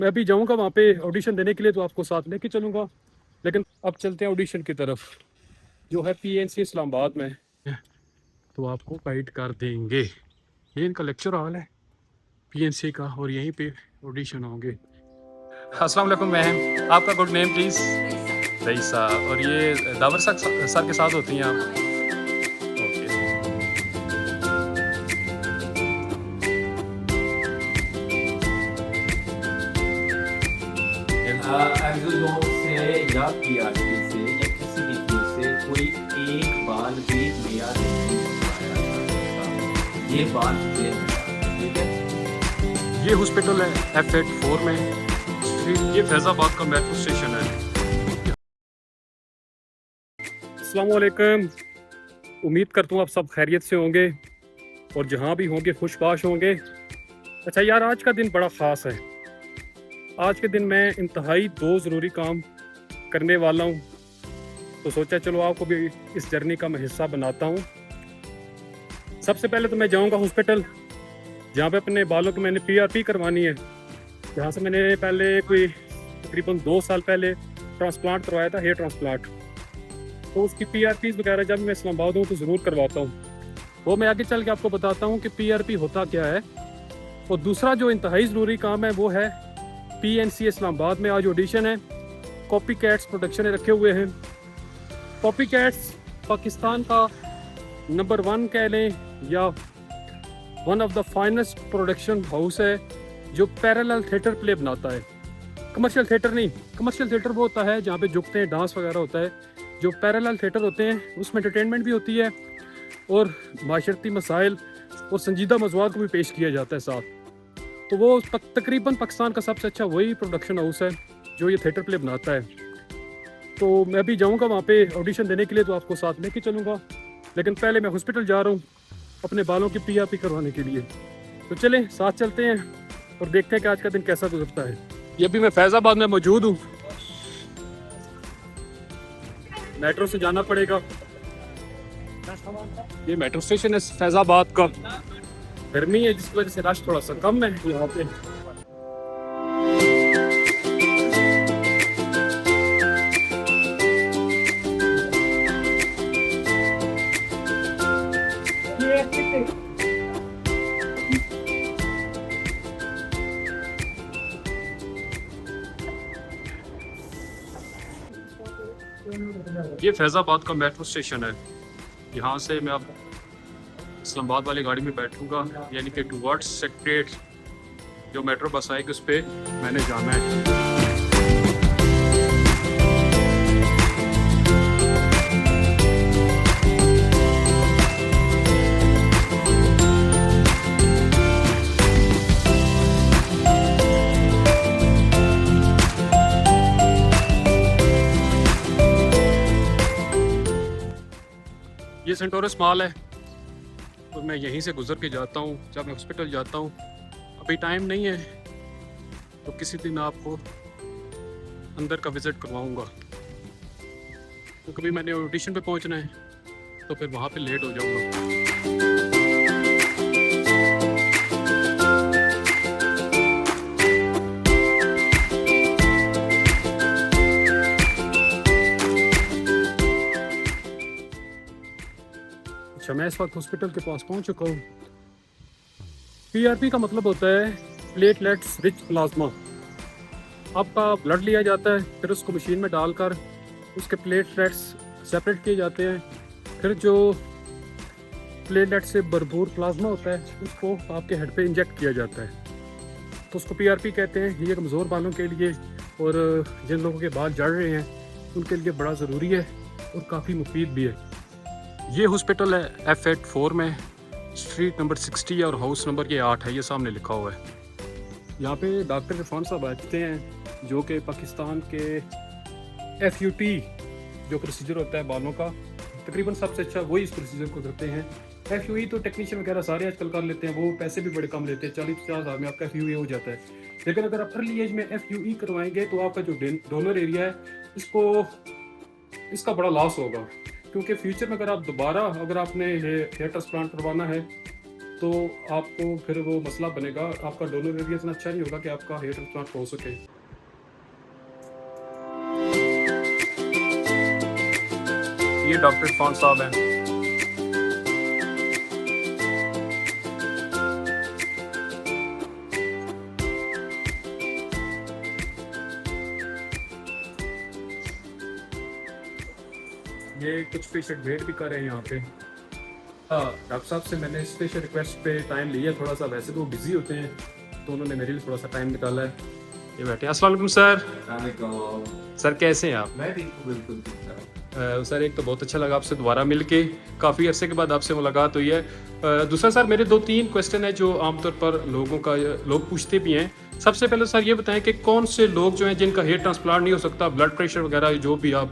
मैं अभी जाऊंगा वहाँ पे ऑडिशन देने के लिए, तो आपको साथ लेके चलूंगा। लेकिन अब चलते हैं ऑडिशन की तरफ, जो है पीएनसी इस्लामाबाद में, तो आपको गाइड कर देंगे। ये इनका लेक्चर हॉल है पीएनसी का, और यहीं पे ऑडिशन होंगे। अस्सलाम वालेकुम मैम, आपका गुड नेम प्लीज़? रईसा। और ये दावर सर के साथ होती हैं आप? ओके। एक्सोजोम से या पीआरटी से या किसी भी चीज से कोई एक बाल भी लिया नहीं होता है। ये बात क्लियर है, ठीक है। ये हॉस्पिटल है F84 में स्ट्रीट, ये फैज़ाबाद का मेट्रो स्टेशन है। अस्सलाम वालेकुम, उम्मीद करता हूँ आप सब खैरियत से होंगे और जहाँ भी होंगे खुशबाश होंगे। अच्छा यार, आज का दिन बड़ा ख़ास है। आज के दिन मैं इंतहाई दो ज़रूरी काम करने वाला हूँ, तो सोचा चलो आपको भी इस जर्नी का मैं हिस्सा बनाता हूँ। सबसे पहले तो मैं जाऊँगा हॉस्पिटल जहाँ पे अपने बालों की मैंने PRP करवानी है, जहाँ से मैंने पहले कोई तकरीबन 2 साल पहले ट्रांसप्लांट करवाया था, हेयर ट्रांसप्लांट। तो उसकी PRPs वगैरह जब मैं इस्लामाबाद हूँ तो ज़रूर करवाता हूँ। वो मैं आगे चल के आपको बताता हूँ कि PRP होता क्या है। और दूसरा जो इंतहाई ज़रूरी काम है वो है PNC इस्लामाबाद में आज ऑडिशन है। कॉपी कैट्स प्रोडक्शन रखे हुए हैं। कॉपी कैट्स पाकिस्तान का नंबर 1 कह लें या one of the finest production house है, जो पैरेलल थिएटर प्ले बनाता है। कमर्शियल थिएटर नहीं, कमर्शियल थिएटर वो होता है जहाँ पे झुकते हैं, डांस वगैरह होता है। जो पैरेलल थिएटर होते हैं उसमें एंटरटेनमेंट भी होती है और माशरती मसाइल और संजीदा मौज़ूआत को भी पेश किया जाता है साथ। तो वो तकरीबन पाकिस्तान का सबसे अच्छा वही प्रोडक्शन हाउस है जो ये थिएटर प्ले बनाता है। तो मैं भी जाऊंगा वहाँ पे ऑडिशन देने के लिए, तो आपको साथ लेके चलूँगा। लेकिन पहले मैं हॉस्पिटल जा रहा हूँ अपने बालों की PRP करवाने के लिए। तो चलें साथ चलते हैं और देखते हैं कि आज का दिन कैसा गुजरता है। ये भी मैं फैज़ाबाद में मौजूद हूँ। मेट्रो से जाना पड़ेगा। ये मेट्रो स्टेशन है फैज़ाबाद का। गर्मी है जिसकी वजह से रश थोड़ा सा कम है यहाँ पे। ये फैज़ाबाद का मेट्रो स्टेशन है। यहाँ से मैं अब इस्लामाबाद वाली गाड़ी में बैठूंगा, यानी कि टूवर्ड्स सेक्रेटरीट जो मेट्रो बस आएगी उस पर मैंने जाना है। ये सेंटोरस मॉल है, तो मैं यहीं से गुजर के जाता हूँ जब मैं हॉस्पिटल जाता हूँ। अभी टाइम नहीं है, तो किसी दिन आपको अंदर का विज़िट करवाऊँगा। तो कभी मैंने ऑडिशन पे पहुँचना है तो फिर वहाँ पे लेट हो जाऊँगा। अच्छा, मैं इस वक्त हॉस्पिटल के पास पहुँच चुका हूँ। PRP का मतलब होता है प्लेटलेट्स रिच प्लाज्मा। आपका ब्लड लिया जाता है, फिर उसको मशीन में डालकर उसके प्लेटलेट्स सेपरेट किए जाते हैं। फिर जो प्लेटलेट से भरपूर प्लाज्मा होता है उसको आपके हेड पे इंजेक्ट किया जाता है, तो उसको PRP कहते हैं। ये कमज़ोर बालों के लिए और जिन लोगों के बाल जड़ रहे हैं उनके लिए बड़ा ज़रूरी है और काफ़ी मुफीद भी है। ये हॉस्पिटल है F84 में स्ट्रीट नंबर 60 और हाउस नंबर ये 8 है, ये सामने लिखा हुआ है। यहाँ पे डॉक्टर इरफान साहब आते हैं जो कि पाकिस्तान के FUT जो प्रोसीजर होता है बालों का, तकरीबन सबसे अच्छा वही इस प्रोसीजर को करते हैं। FUE तो टेक्नीशियन वगैरह सारे आजकल कर लेते हैं, वो पैसे भी बड़े कम लेते हैं, 40-50 हज़ार में आपका FUE हो जाता है। लेकिन अगर आप अर्ली एज में FUE करवाएंगे तो आपका जो डोनर एरिया है इसका बड़ा लॉस होगा, क्योंकि फ्यूचर में अगर आप दोबारा अगर आपने हेयर ट्रांसप्लांट करवाना है तो आपको फिर वो मसला बनेगा, आपका डोनर एरिया इतना अच्छा नहीं होगा कि आपका हेयर ट्रांसप्लांट हो सके। ये डॉक्टर इरफान साहब हैं। ये कुछ पेशेंट वेट भी कर रहे हैं यहाँ पे। डॉक्टर साहब से मैंने स्पेशल रिक्वेस्ट पे टाइम लिया थोड़ा सा, वैसे तो वो बिजी होते हैं, तो उन्होंने मेरे लिए थोड़ा सा टाइम निकाला है। ये बैठे। अस्सलाम वालेकुम सर। सर कैसे हैं आप? मैं ठीक हूँ, बिल्कुल ठीक हूँ। सर एक तो बहुत अच्छा लगा आपसे दोबारा मिलके, काफ़ी अरसे के बाद आपसे मुलाकात हुई है। दूसरा सर मेरे 2-3 क्वेश्चन है जो आमतौर पर लोग पूछते भी हैं। सबसे पहले सर ये बताएं कि कौन से लोग जो हैं जिनका हेयर ट्रांसप्लांट नहीं हो सकता, ब्लड प्रेशर वगैरह जो भी आप।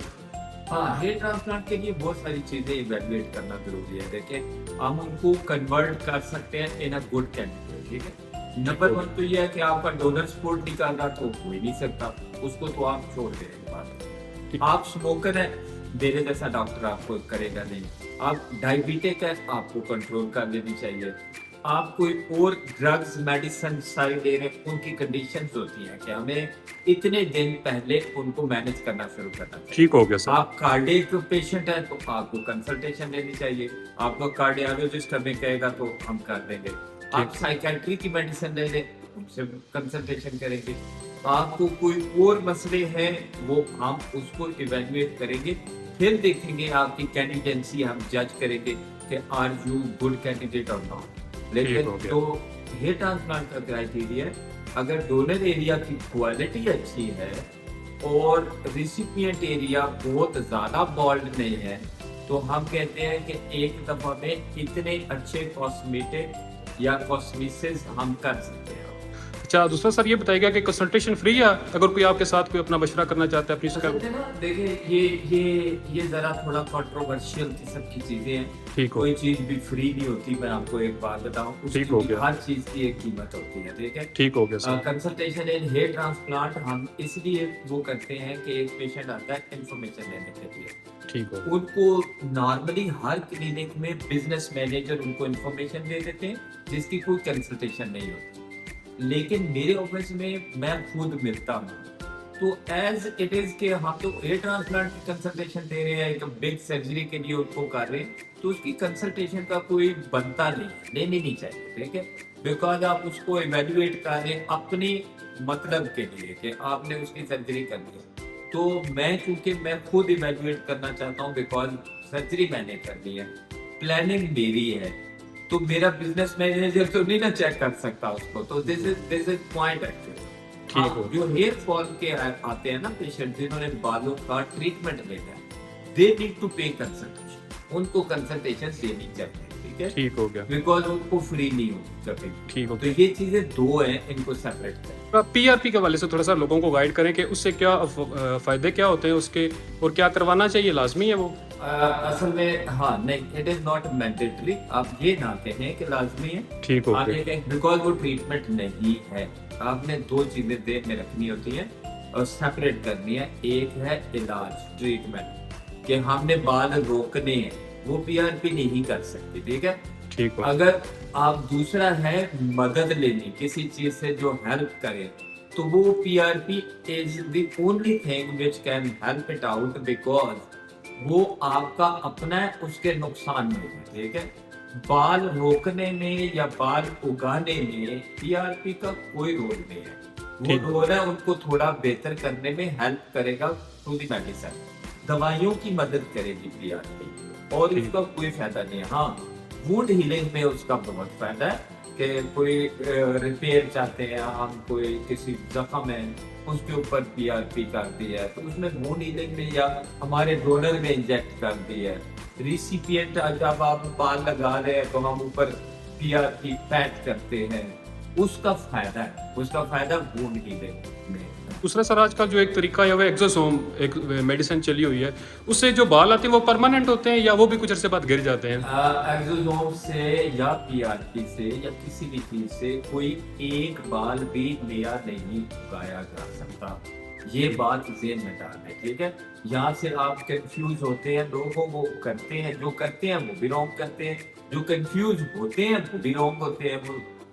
हाँ, हेयर ट्रांसप्लांट के लिए बहुत सारी चीजें इवैल्यूएट करना जरूरी है। देखिए, हम उनको कन्वर्ट कर सकते हैं इन अ गुड कैंडिडेट, ठीक है। नंबर 1 तो ये है कि आपका डोनर सपोर्ट निकाल रहा तो हो ही नहीं सकता, उसको तो आप छोड़ दें। आप स्मोकर है, मेरे जैसा डॉक्टर आपको करेगा नहीं। आप डायबिटिक है, आपको कंट्रोल कर लेनी चाहिए। आप कोई और ड्रग्स मेडिसिन सारी ले रहे हैं, उनकी कंडीशंस होती हैं कि हमें इतने दिन पहले उनको मैनेज करना शुरू करना चाहिए। ठीक हो गया सर। आप कार्डियक पेशेंट है तो आपको कंसल्टेशन लेनी चाहिए। आपको कार्डियोलॉजिस्ट हमें कहेगा तो हम कर देंगे। आप साइकेट्री की मेडिसिन ले लें, उनसे कंसल्टेशन करेंगे। आपको कोई और मसले हैं वो हम उसको इवेल्युएट करेंगे, फिर देखेंगे आपकी कैंडिडेंसी, हम जज करेंगे कि आर यू गुड कैंडिडेट और नॉट। लेकिन तो हेयर ट्रांसप्लांट का क्राइटेरिया है, अगर डोनर एरिया की क्वालिटी अच्छी है और रिसिपिएंट एरिया बहुत ज्यादा बॉल्ड नहीं है, तो हम कहते हैं कि एक दफा में इतने अच्छे कॉस्मेटिक या कॉस्मेसिस हम कर सकते हैं। अच्छा, दूसरा सर ये बताइएगा कि कंसल्टेशन फ्री है अगर कोई आपके साथ कोई अपना मशवरा करना चाहता है अपनी शिकायत? देखिए, ये जरा थोड़ा कंट्रोवर्शियल किस्म की चीजें हैं। ठीक हो। कोई चीज भी फ्री नहीं होती। मैं आपको एक बात बताऊं, ठीक हो गया। हर चीज की एक कीमत होती है, ठीक है। ठीक हो गया सर। कंसल्टेशन इन हेयर ट्रांसप्लांट हम इसलिए वो करते हैं कि एक पेशेंट आता है इंफॉर्मेशन लेने के लिए। ठीक हो। उनको नॉर्मली हर क्लिनिक में बिजनेस मैनेजर उनको इंफॉर्मेशन दे देते हैं जिसकी कोई कंसल्टेशन नहीं होती, लेकिन मेरे ऑफिस में मैं खुद मिलता हूँ, तो एज इट इज के हम तो हेयर ट्रांसप्लांट की कंसल्टेशन दे रहे हैं, एक बिग सर्जरी के लिए उनको कर रहे हैं, तो उसकी कंसल्टेशन का कोई बनता नहीं, लेनी नहीं चाहिए, ठीक है। बिकॉज आप उसको इवेल्युएट कर रहे हैं अपनी मतलब के लिए कि आपने उसकी सर्जरी करनी है, तो मैं चूंकि मैं खुद इवेल्युएट करना चाहता हूँ, बिकॉज सर्जरी मैंने करनी है, प्लानिंग मेरी है, तो मेरा बिजनेस मैनेजर तो नहीं ना चेक कर सकता उसको। तो दिस इज पॉइंट एक्चुअली। ठीक हो। जो हेयर फॉल के आते हैं ना पेशेंट, जिन्होंने बालों का ट्रीटमेंट लेना है, दे नीड टू पे कंसल्टेशन, उनको कंसल्टेशन लेनी चाहिए, ठीक है। ठीक हो गया। बिकॉज उनको फ्री नहीं हो कभी। ठीक हो तो ये चीजें दो हैं, इनको सेपरेट करें। पीआरपी के हवाले से थोड़ा सा लोगों को गाइड करें कि उससे क्या फायदे क्या होते हैं उसके, और क्या करवाना चाहिए, लाजमी है वो? असल में हाँ, नहीं, इट इज नॉट मैंडेटरी। आप ये ना कहें कि लाजमी है। ठीक हो गया। बिकॉज वो ट्रीटमेंट नहीं है। आपने दो चीजें देर में रखनी होती है और सेपरेट करनी है। एक है इलाज, ट्रीटमेंट, कि हमने बाल रोकने हैं, वो पीआरपी नहीं कर सकती, ठीक है। ठीक हो। अगर आप दूसरा है मदद लेनी किसी चीज से जो हेल्प करे, तो वो PRP is the only thing which can help it out, because वो आपका अपना है, उसके नुकसान में है, ठीक है। बाल रोकने में या बाल उगाने में पीआरपी का कोई रोल नहीं है। वो रोल है उनको थोड़ा बेहतर करने में हेल्प करेगा थ्रू द मेडिसिन, दवाइयों की मदद करेगी पीआरपी, और इसका कोई फायदा नहीं है। हाँ, वुंड हीलिंग में उसका बहुत फायदा है कि कोई रिपेयर चाहते हैं हम, कोई किसी जख्म है उसके ऊपर पीआरपी कर दी है, तो उसमें वुंड हीलिंग में या हमारे डोनर में इंजेक्ट कर दी है। रिसिपिएंट जब आप बाल लगा रहे हैं तो हम ऊपर पीआरपी पैक करते हैं, उसका फायदा है, उसका फायदा वुंड हीलिंग में दूसरा सर आजकल जो एक तरीका है वो एक्सोसोम एक मेडिसिन चली हुई है, उससे जो बाल आते हैं वो परमानेंट होते हैं या वो भी कुछ अरसे बाद गिर जाते हैं? एक्सोसोम से या पीआरपी से या किसी भी चीज से कोई एक बाल भी नया नहीं उगाया जा सकता। ये बात ज़हन में डाल दें, ठीक है। यहाँ से आप कंफ्यूज होते हैं, लोगों वो करते हैं, जो करते हैं वो भी रॉन्ग करते हैं, जो कंफ्यूज होते हैं वो भी रॉन्ग होते हैं,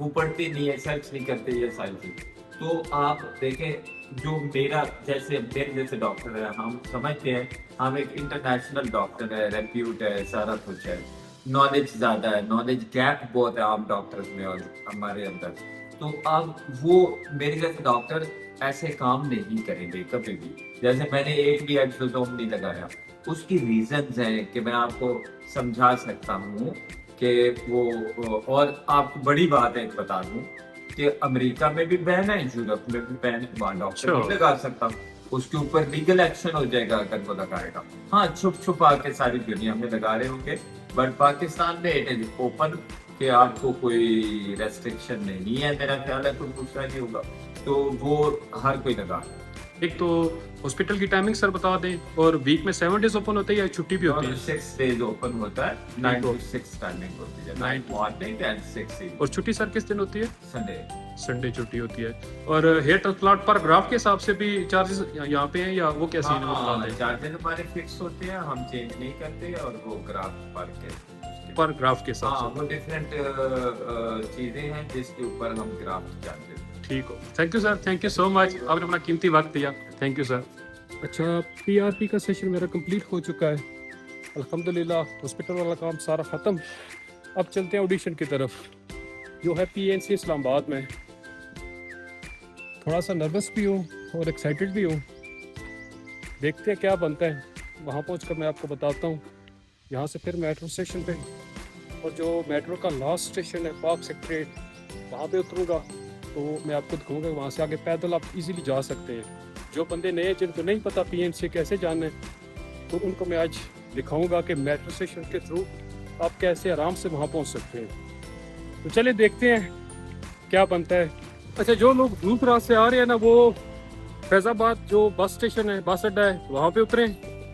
वो पढ़ते नहीं है, सर्च नहीं करते ये सारी चीज। तो आप देखें, जो मेरे जैसे डॉक्टर है, हम समझते हैं हम एक इंटरनेशनल डॉक्टर है, रेप्यूट है, सारा कुछ है, नॉलेज ज्यादा है, नॉलेज गैप बहुत है आम डॉक्टर्स में और हमारे अंदर। तो अब वो मेरे जैसे डॉक्टर ऐसे काम नहीं करेंगे कभी भी। जैसे मैंने एक भी एक्सोसोम नहीं लगाया, उसकी रीजंस हैं कि मैं आपको समझा सकता हूँ कि वो। और आपको बड़ी बात है बता दूं कि अमेरिका में भी बैन है, यूरोप में भी बैन है, वहाँ डॉक्टर नहीं लगा सकता, उसके ऊपर लीगल एक्शन हो जाएगा अगर वो लगाएगा। हाँ, छुप छुपा के सारी दुनिया में लगा रहे होंगे, बट पाकिस्तान में इट इज ओपन कि आपको कोई रेस्ट्रिक्शन नहीं है, मेरा ख्याल है कोई दूसरा नहीं होगा, तो वो हर कोई लगा। एक तो हॉस्पिटल की टाइमिंग सर बता दें, और वीक में 7 डेज ओपन होता है या छुट्टी भी होती है? 6 डेज ओपन होता है, 9 to 6 टाइमिंग होती है, 9 मॉर्निंग एंड 6 इवनिंग। और छुट्टी सर किस दिन होती है? संडे छुट्टी होती है। और हेयर ट्रांसप्लांट पर ग्राफ के हिसाब से भी चार्जेस यहाँ पे हैं या वो कैसे हैं? चार्जेस हमारे फिक्स होते हैं, हम चेंज नहीं करते, और वो ग्राफ पर ग्राफ के हिसाब से वो डिफरेंट चीजें हैं जिसके ऊपर हम ग्राफ चाहते हैं। ठीक हो, thank you sir, thank you so much, आपने अपना कीमती वक्त दिया, थैंक यू सर। अच्छा, पीआरपी का सेशन मेरा कंप्लीट हो चुका है अल्हम्दुलिल्लाह, हॉस्पिटल वाला काम सारा ख़त्म। अब चलते हैं ऑडिशन की तरफ, जो है पीएनसी इस्लामाबाद में। थोड़ा सा नर्वस भी हूँ और एक्साइटेड भी हूँ, देखते हैं क्या बनता है। वहाँ पहुँच कर मैं आपको बताता हूँ। यहाँ से फिर मेट्रो स्टेशन पे, और जो मेट्रो का लास्ट स्टेशन है पार्क सेक्रेटरीट, वहाँ पे उतरूँगा तो मैं आपको दिखाऊंगा। वहाँ से आगे पैदल आप इजीली जा सकते हैं। जो बंदे नए जिनको नहीं पता पीएनसी कैसे जाना है, तो उनको मैं आज दिखाऊंगा कि मेट्रो स्टेशन के थ्रू आप कैसे आराम से वहाँ पहुँच सकते हैं। तो चलिए देखते हैं क्या बनता है। अच्छा, जो लोग दूर दराज से आ रहे हैं ना, वो फैज़ाबाद जो बस स्टेशन है, बस अड्डा है, वहाँ पे उतरें।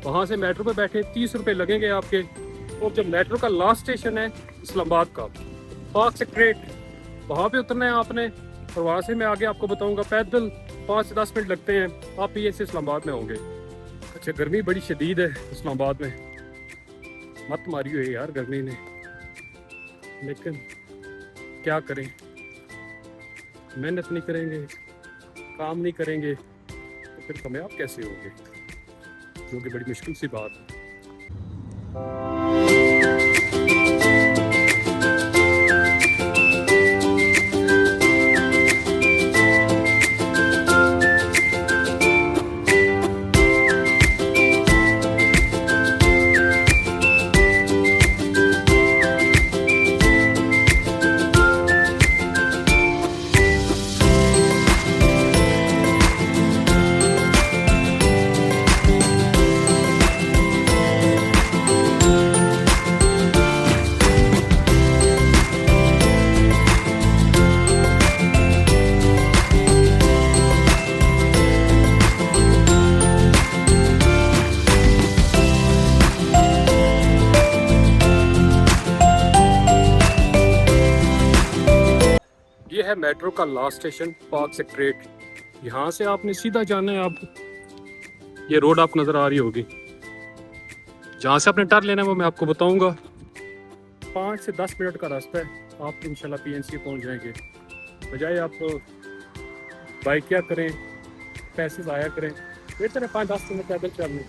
वहाँ से मेट्रो पे बैठे 30 रुपये लगेंगे आपके। और जब मेट्रो का लास्ट स्टेशन है इस्लामाबाद का पार्क सेक्रेटरीट, वहाँ पे उतरना है आपने, और वहाँ से मैं आगे आपको बताऊंगा। पैदल 5 से 10 मिनट लगते हैं, आप पीएनसी इस्लामाबाद में होंगे। अच्छा, गर्मी बड़ी शदीद है इस्लामाबाद में, मत मारी हुई यार गर्मी ने, लेकिन क्या करें, मेहनत नहीं करेंगे, काम नहीं करेंगे तो फिर कामयाब कैसे होंगे, जो कि बड़ी मुश्किल सी बात है। ये है मेट्रो का लास्ट स्टेशन पार्क सेक्रेटरीट। यहाँ से आपने सीधा जाना है। आप ये रोड आपको नज़र आ रही होगी, जहाँ से आपने टर्न लेना है वो मैं आपको बताऊंगा। 5 से 10 मिनट का रास्ता है, आप इंशाल्लाह पीएनसी पहुँच जाएंगे। बजाय आप बाइक क्या करें, पैसे ज़ाया करें, बेहतर है 5-10 मिनट पैदल चलने।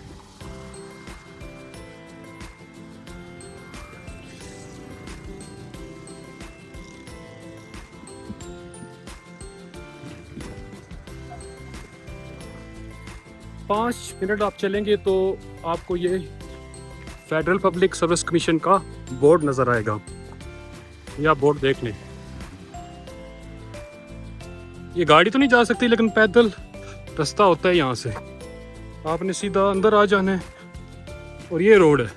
पाँच मिनट आप चलेंगे तो आपको ये फेडरल पब्लिक सर्विस कमीशन का बोर्ड नज़र आएगा। ये आप बोर्ड देख लें। ये गाड़ी तो नहीं जा सकती, लेकिन पैदल रास्ता होता है। यहाँ से आपने सीधा अंदर आ जाना है, और ये रोड है।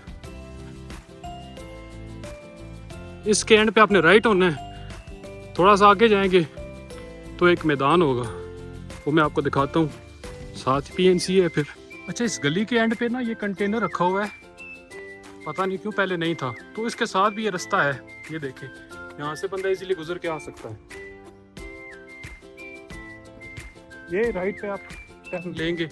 इसके एंड पे आपने राइट होना है। थोड़ा सा आगे जाएंगे तो एक मैदान होगा, वो मैं आपको दिखाता हूँ। साथ PNC है फिर। अच्छा, इस गली के एंड पे ना ये कंटेनर रखा हुआ है, पता नहीं क्यों पहले नहीं था। तो इसके साथ भी ये रास्ता है, ये देखें, यहाँ से बंदा इजीली गुजर के आ सकता है। ये राइट पे आप टर्न लेंगे,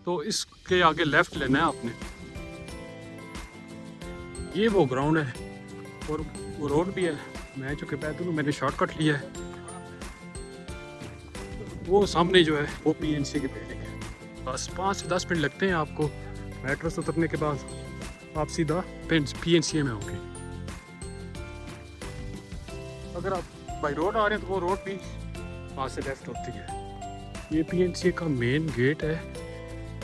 तो इसके आगे लेफ्ट लेना है आपने। ये वो ग्राउंड है और वो रोड भी है। मैं चूँकि पैदल हूँ, मैंने शॉर्टकट लिया है। वो सामने जो है वो PNC की बिल्डिंग है। बस 5 से 10 मिनट लगते हैं आपको मेट्रो से उतरने के बाद, आप सीधा PNC में होंगे। अगर आप बाई रोड आ रहे हैं तो वो रोड भी वहाँ से लेफ्ट होती है। ये PNC का मेन गेट है,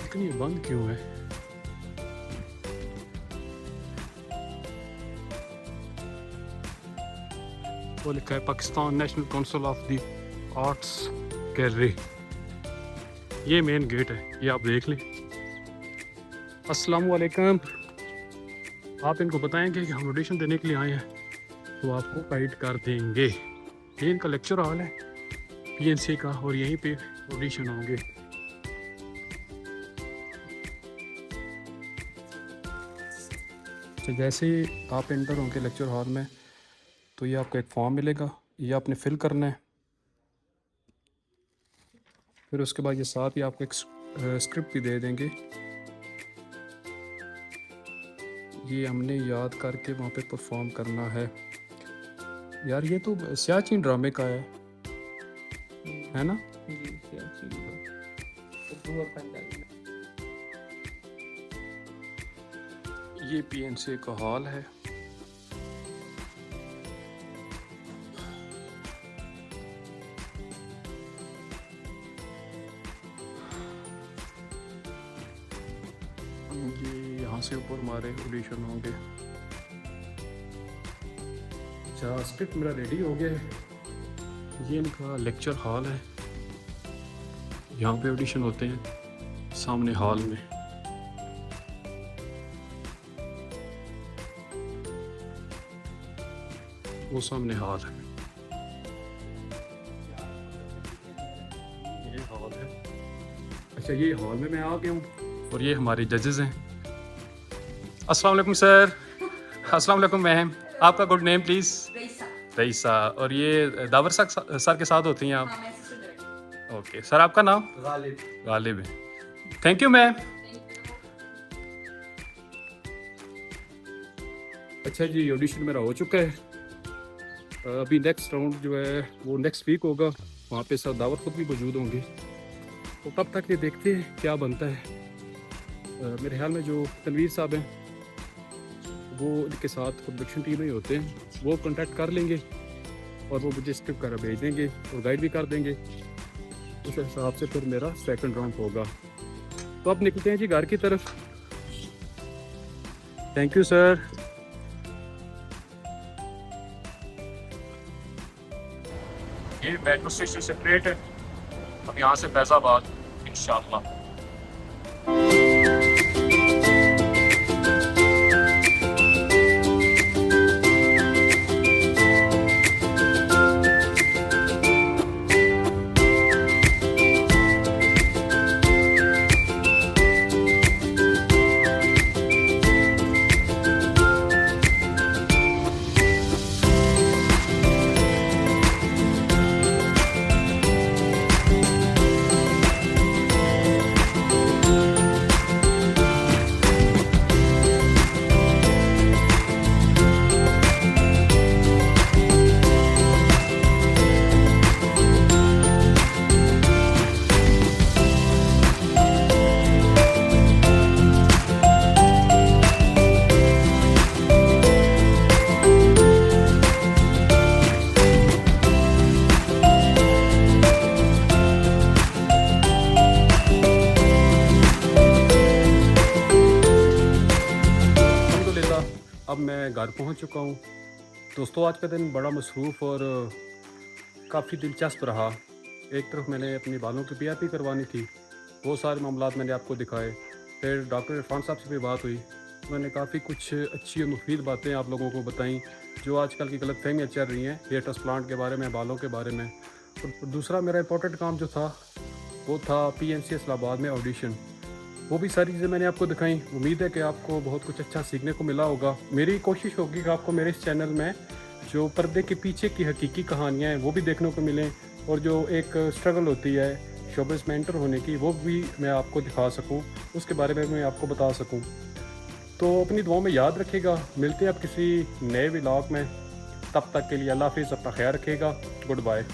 लेकिन ये बंद क्यों है? वो लिखा है Pakistan national council of the arts gallery. ये मेन गेट है, ये आप देख लें। अस्सलाम वालेकुम। आप इनको बताएंगे कि हम ऑडिशन देने के लिए आए हैं, तो आपको गाइड कर देंगे। ये इनका लेक्चर हॉल है PNC का, और यहीं पे ऑडिशन होंगे। तो जैसे ही आप एंटर होंगे लेक्चर हॉल में, तो ये आपको एक फॉर्म मिलेगा, ये आपने फिल करना है। फिर उसके बाद ये साथ ही आपको एक स्क्रिप्ट भी दे देंगे, ये हमने याद करके वहाँ पे परफॉर्म करना है। यार ये तो सियाचिन ड्रामे का है ना? जी, ये PNC का हॉल है। ये यहाँ से ऊपर हमारे ऑडिशन होंगे। अच्छा, स्क्रिप्ट मेरा रेडी हो गया है। ये इनका लेक्चर हॉल है, यहाँ पे ऑडिशन होते हैं सामने हॉल में। वो सामने हॉल है, ये हॉल है। अच्छा, ये हॉल में मैं आ गया हूँ, और ये हमारे जजेस हैं। अस्सलाम वालेकुम सर। अस्सलाम वालेकुम मैम, आपका गुड नेम प्लीज़? रईसा। और ये दावर सर के साथ होती हैं आप? ओके सर, आपका नाम? गालिब है। Thank you ma'am. अच्छा जी, ऑडिशन मेरा हो चुका है। अभी नेक्स्ट राउंड जो है वो नेक्स्ट वीक होगा, वहाँ पे सर दावर खुद भी मौजूद होंगे। तो तब तक ये देखते हैं क्या बनता है। मेरे ख्याल में जो तनवीर साहब हैं वो इनके साथ प्रोडक्शन टीम में ही होते हैं, वो कांटेक्ट कर लेंगे और वो मुझे स्क्रिप्ट कर भेज देंगे और गाइड भी कर देंगे। उस हिसाब से फिर मेरा सेकंड राउंड होगा। तो अब निकलते हैं जी घर की तरफ। Thank you sir. ये मेट्रो स्टेशन सेपरेट है, अब यहाँ से फैजाबाद इंशाल्लाह। अब मैं घर पहुंच चुका हूं। दोस्तों, आज का दिन बड़ा मसरूफ़ और काफ़ी दिलचस्प रहा। एक तरफ मैंने अपने बालों की PRP करवानी थी, वो सारे मामलात मैंने आपको दिखाए। फिर डॉक्टर इरफान साहब से भी बात हुई, उन्होंने काफ़ी कुछ अच्छी और मुफीद बातें आप लोगों को बताई। जो आजकल की गलत फहमियाँ चल रही हैं हेयर ट्रांसप्लांट के बारे में, बालों के बारे में। और दूसरा मेरा इंपॉर्टेंट काम जो था वो था PMC इस्लामाबाद में ऑडिशन। वो भी सारी चीज़ें मैंने आपको दिखाई। उम्मीद है कि आपको बहुत कुछ अच्छा सीखने को मिला होगा। मेरी कोशिश होगी कि आपको मेरे इस चैनल में जो पर्दे के पीछे की हकीकी कहानियाँ हैं वो भी देखने को मिलें, और जो एक स्ट्रगल होती है शोबिज़ में एंटर होने की वो भी मैं आपको दिखा सकूं, उसके बारे में मैं आपको बता सकूं। तो अपनी दुआओं में याद रखिएगा। मिलते हैं अब किसी नए व्लॉग में। तब तक के लिए अल्लाह हाफिज़, अपना ख्याल रखिएगा। Good bye.